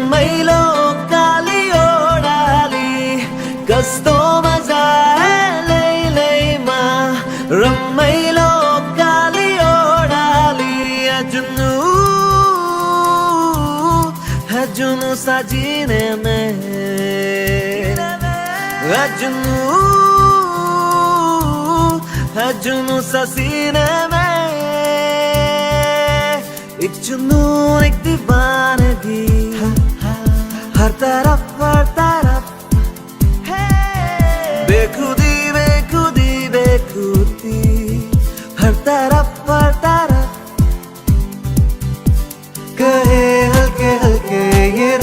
रम्मैलो काली ओडाली कस्तो मजा है लैलैमा रम्मैलो काली ओडाली जुनू साजीने में जुनू ससीने में एक जुनून एक दीवानगी हर तरफ